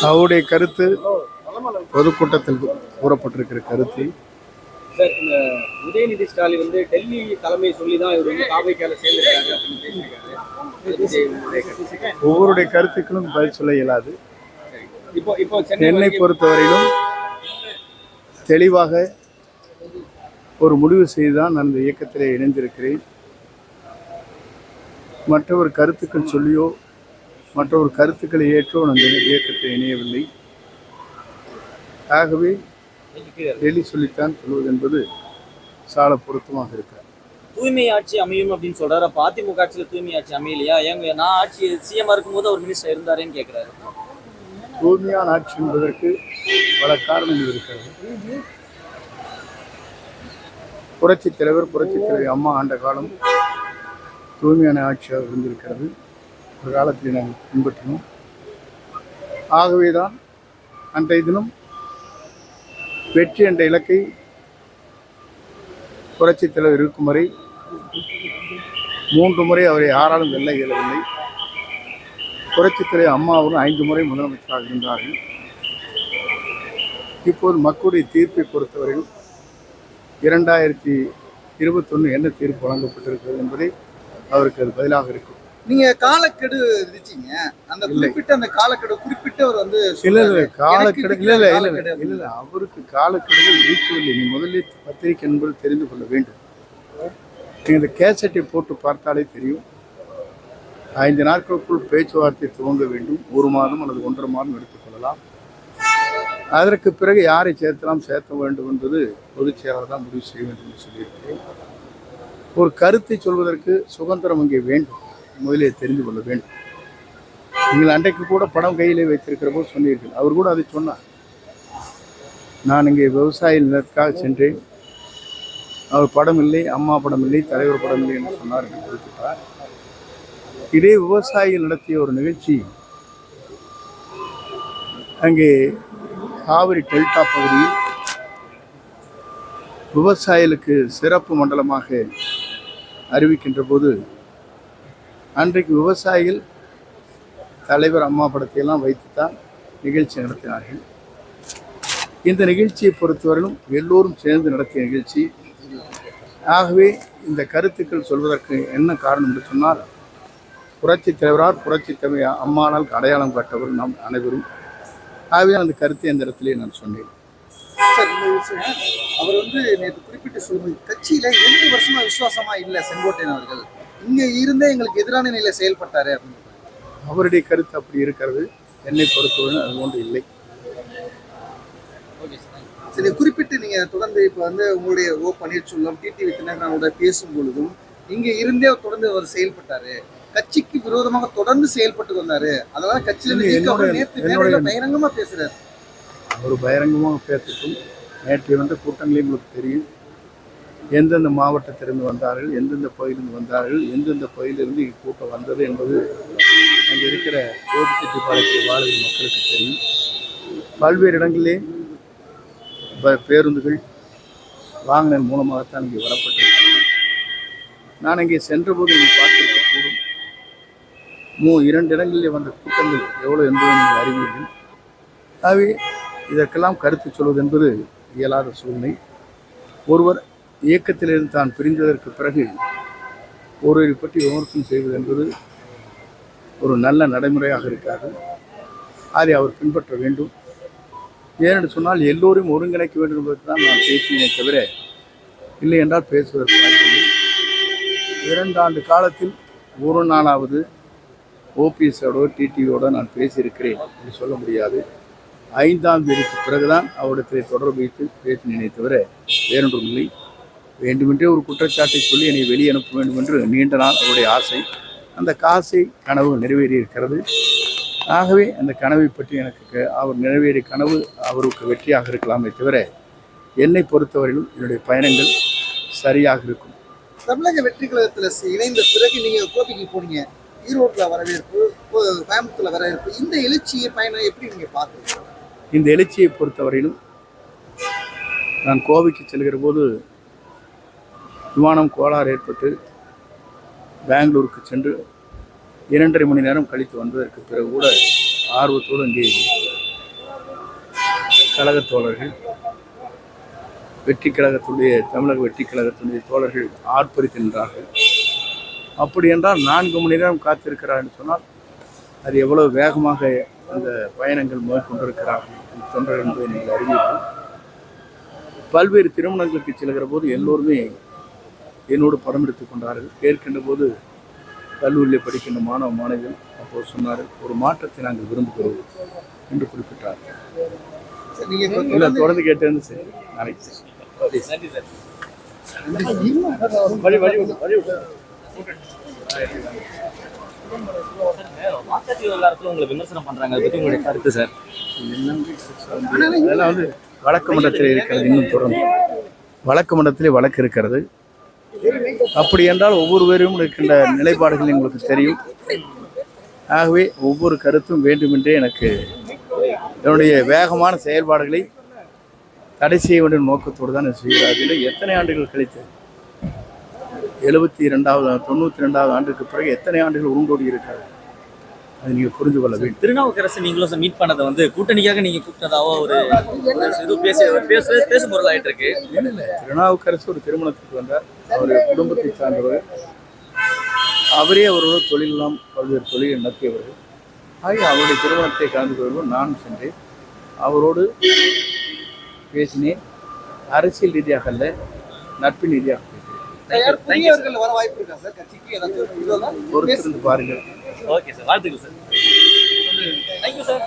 அவருடைய கருத்து பொதுக்கூட்டத்தில் கூறப்பட்டிருக்கிற கருத்தை சார், இந்த உதயநிதி ஸ்டாலின் வந்து டெல்லி தலைமை சொல்லி தான் இவர் வந்து காவைக்கால சேர்ந்திருக்காரு அப்படின்னு பேசியிருக்காரு. ஒவ்வொருடைய கருத்துக்களும் பதில் சொல்ல இயலாது. இப்போ இப்போ என்னை பொறுத்தவரையிலும் தெளிவாக ஒரு முடிவு செய்துதான் நான் இந்த இயக்கத்திலே இணைந்திருக்கிறேன். மற்றவர் கருத்துக்கள் சொல்லியோ மற்றவர் கருத்துக்களை ஏற்றோ நான் இந்த இயக்கத்தை இணையவில்லை. ஆகவே டெல்லி சொல்லித்தான் சொல்வது என்பது சால பொருத்தமாக இருக்காது. தூய்மை ஆட்சி அமையும் அப்படின்னு சொல்றாரு. அப்ப அதிமுக ஆட்சியில் தூய்மை ஆட்சி அமையலையா? ஏங்க நான் ஆட்சி சிஎம் இருக்கும்போது அவர் மினிஸ்டர் இருந்தாருன்னு கேட்கிறாரு. தூய்மையான ஆட்சி என்பதற்கு பல காரணங்கள் இருக்கிறது. புரட்சித் தலைவர் அம்மா ஆண்ட காலம் தூய்மையான ஆட்சியாக இருந்திருக்கிறது. ஒரு காலத்தில் நாங்கள் பின்பற்றினோம். ஆகவேதான் அன்றைய தினம் வெற்றி என்ற இலக்கை புரட்சித் தலைவர் இருக்கும் வரை 3 முறை அவரை யாராலும் வெல்ல இயலவில்லை. புரட்சித் தலைவர் அம்மாவும் 5 முறை முதலமைச்சராக இருந்தார்கள். இப்போது மக்களுடைய தீர்ப்பை பொறுத்தவரையில் 2021 என்ன தீர்ப்பு வழங்கப்பட்டிருக்கிறது என்பதை அவருக்கு அது பதிலாக இருக்கும். நீங்க காலக்கெடு விதிச்சீங்க. அந்த குறிப்பிட்ட அந்த காலக்கெடு குறிப்பிட்டு அவர் வந்து காலக்கெடு இல்ல அவருக்கு காலக்கெடுகள் விதிக்கவில்லை. நீ முதலில் பத்திரிகை என்பது தெரிந்து கொள்ள வேண்டும். நீங்க இந்த கேசட்டை போட்டு பார்த்தாலே தெரியும். 5 நாட்களுக்குள் பேச்சுவார்த்தை துவங்க வேண்டும். 1 மாதம் அல்லது 1.5 மாதம் எடுத்துக்கொள்ளலாம். அதற்கு பிறகு யாரை சேர்த்த வேண்டும் என்பது பொதுச் செயலாளர் தான் முடிவு செய்ய வேண்டும் என்று சொல்லியிருக்கிறேன். ஒரு கருத்தை சொல்வதற்கு சுதந்திரம் இங்கே வேண்டும். முதலே தெரிந்து கொள்ள வேண்டும். நீங்கள் அன்றைக்கு கூட படம் கையிலே வைத்திருக்கிற போது சொன்னீர்கள். அவர் கூட அதை சொன்னார். நான் இங்கே விவசாய நிலத்துக்காக சென்றேன். அவர் படம் இல்லை, அம்மா படம் இல்லை, தலைவர் படம் இல்லை என்று சொன்னார் என்று குறிப்பிட்டார். இதே விவசாயிகள் நடத்திய ஒரு நிகழ்ச்சி அங்கே காவிரி டெல்டா பகுதியில் விவசாயிகளுக்கு சிறப்பு மண்டலமாக அறிவிக்கின்ற போது அன்றைக்கு விவசாயிகள் தலைவர் அம்மா படத்தையெல்லாம் வைத்துத்தான் நிகழ்ச்சி நடத்தினார்கள். இந்த நிகழ்ச்சியை பொறுத்தவரையிலும் எல்லோரும் சேர்ந்து நடத்திய நிகழ்ச்சி. ஆகவே இந்த கருத்துக்கள் சொல்வதற்கு என்ன காரணம் என்று சொன்னால், புரட்சித் தலைவரால் புரட்சித் தலைவர் அம்மானால் அடையாளம் காட்டவர் நாம் அனைவரும். ஆகவே அந்த கருத்தை அந்த இடத்திலே நான் சொன்னேன். அவர் வந்து நேற்று குறிப்பிட்டு சொல்லும்போது கட்சியில 2 வருஷமா விசுவாசமா இல்லை செங்கோட்டையன் அவர்கள். இங்க இருந்தே எங்களுக்கு எதிரான நிலையில செயல்பட்டாரு அப்படின்னு அவருடைய கருத்து அப்படி இருக்கிறது. என்னை பொறுத்தவரை அது ஒன்று இல்லை. சரி, குறிப்பிட்டு நீங்க தொடர்ந்து இப்ப வந்து உங்களுடைய பன்னீர்செல்வம் டிடிவி தினகரனோட பேசும் பொழுதும் இங்க இருந்தே தொடர்ந்து அவர் செயல்பட்டாரு. கட்சிக்கு விரோதமாக தொடர்ந்து செயல்பட்டு வந்தாரு. அதனால கட்சியில பகிரங்கமா பேசுறாரு. ஒரு பகிரங்கமாக பேசட்டும். நேற்று வந்த கூட்டங்களே உங்களுக்கு தெரியும். எந்தெந்த மாவட்டத்திலிருந்து வந்தார்கள், எந்தெந்த பகுதியிலிருந்து வந்தார்கள், எந்தெந்த பகுதியிலிருந்து கூட்டம் வந்தது என்பது அங்கே இருக்கிற கோபிச்செட்டிப்பாளையத்தில் வாழும் மக்களுக்கு தெரியும். பல்வேறு இடங்களிலே பேருந்துகள் வாகனம் மூலமாகத்தான் இங்கே வரப்பட்டிருக்கிறது. நான் இங்கே சென்றபோது நீங்கள் பார்த்திருக்கக்கூடும். 2 இடங்களிலே வந்த கூட்டங்கள் எவ்வளோ என்பதை நீங்கள் அறிவீர்கள். ஆகவே இதற்கெல்லாம் கருத்து சொல்வது என்பது இயலாத சூழ்நிலை. ஒருவர் இயக்கத்திலிருந்து தான் பிரிந்ததற்கு பிறகு ஒருவரை பற்றி விமர்சனம் செய்வது என்பது ஒரு நல்ல நடைமுறையாக இருக்காது. அதை அவர் பின்பற்ற வேண்டும். ஏனென்று சொன்னால் எல்லோரையும் ஒருங்கிணைக்க வேண்டும் என்பதற்கு தான் நான் பேசினேன் தவிர இல்லை என்றால் பேசுவதற்கு வாய்ப்பில்லை. 2 ஆண்டு காலத்தில் ஒரு நாளாவது ஓபிஎஸோட டிடிவியோடு நான் பேசியிருக்கிறேன் என்று சொல்ல முடியாது. 5ஆம் தேதிக்கு பிறகுதான் அவரிடத்தில் தொடர்பு வைத்து பேசினேனே தவிர வேறொன்றும் இல்லை. வேண்டுமென்றே ஒரு குற்றச்சாட்டை சொல்லி என்னை வெளியே அனுப்ப வேண்டும் என்று நீண்ட நாள் அவருடைய ஆசை. அந்த கனவு நிறைவேறியிருக்கிறது. ஆகவே அந்த கனவை பற்றி எனக்கு அவர் நிறைவேறிய கனவு அவருக்கு வெற்றியாக இருக்கலாமே தவிர என்னை பொறுத்தவரையிலும் என்னுடைய பயணங்கள் சரியாக இருக்கும். தமிழக வெற்றி கழகத்தில் இணைந்த பிறகு நீங்கள் கோபிக்கு போனீங்க. ஈரோட்டில் வரவேற்பு, கோயம்புத்தூர்ல வரவேற்பு. இந்த எழுச்சியை பயணம் எப்படி நீங்கள் பார்க்குறீங்க? இந்த எழுச்சியை பொறுத்தவரையிலும் நான் கோவைக்கு செல்கிற போது விமானம் கோளாறு ஏற்பட்டு பெங்களூருக்கு சென்று 2.5 மணி நேரம் கழித்து வந்ததற்கு பிறகு கூட ஆர்வத்தோடு அங்கே கழகத் தோழர்கள், வெற்றி கழகத்துடைய தமிழக வெற்றி கழகத்துடைய தோழர்கள் ஆர்ப்பரிக்கின்றார்கள். அப்படி என்றால் 4 மணி நேரம் காத்திருக்கிறார் என்று சொன்னால் அது எவ்வளவு வேகமாக அந்த பயணங்கள் மேற்கொண்டிருக்கிறார்கள் அந்த தொண்டர்கள் என்பதை நீங்கள் அறிவீர்கள். பல்வேறு திருமணங்களுக்கு செல்கிற போது எல்லோருமே என்னோடு படம் எடுத்துக் கொண்டார்கள். கேட்கின்ற போது கல்லூரியில் படிக்கின்ற மாணவ மாணவிகள் அப்போது சொன்னார்கள், ஒரு மாற்றத்தை நாங்கள் விரும்புகிறோம் என்று குறிப்பிட்டார்கள். இல்லை தொடர்ந்து கேட்டேன்னு சரி நாளைக்கு நன்றி சார். வாக்காளர் விவகாரத்தில் உங்களை விமர்சனம் பண்றாங்க, அதை பத்தி உங்களுடைய கருத்து சார்? அதெல்லாம் வந்து வழக்கு மன்றத்தில் இருக்கிறது. இன்னும் தொடர்ந்து வழக்கு மன்றத்திலே வழக்கு இருக்கிறது. அப்படி என்றால் ஒவ்வொருவரும் இருக்கின்ற நிலைப்பாடுகள் உங்களுக்கு தெரியும். ஆகவே ஒவ்வொரு கருத்தும் வேண்டுமென்றே எனக்கு என்னுடைய வேகமான செயல்பாடுகளை தடை செய்ய வேண்டிய நோக்கத்தோடு தான் செய்கிறார்கள். எத்தனை ஆண்டுகள் கழித்து 92வது ஆண்டுக்கு பிறகு எத்தனை ஆண்டுகள் உருண்டோடி இருக்காது, அதை நீங்கள் புரிந்து கொள்ள வேண்டும். திருநாவுக்கரசு நீங்களும் மீட் பண்ணதை வந்து கூட்டணிக்காக நீங்க கூப்பிட்டதாவோ ஒரு இது பேசும் பொருள் ஆயிட்டு இருக்கு. இல்லை, திருநாவுக்கரசு ஒரு திருமணத்துக்கு வந்தார். அவருடைய குடும்பத்தை சார்ந்தவர். அவரே அவரோட தொழிலெல்லாம் பல்வேறு தொழிலை நடத்தியவர்கள். ஆகிய அவருடைய திருமணத்தை கலந்து கொள்வோம். நான் சென்றேன், அவரோடு பேசினேன். அரசியல் ரீதியாக அல்ல, நட்பின் ரீதியாக புதியவர்கள் வர வாய்ப்பு இருக்கா சார் கட்சிக்கு? ஏதாச்சும் பொறுத்திருந்து பாருங்கள். ஓகே சார், வாழ்த்துக்கள் சார். Thank you sir.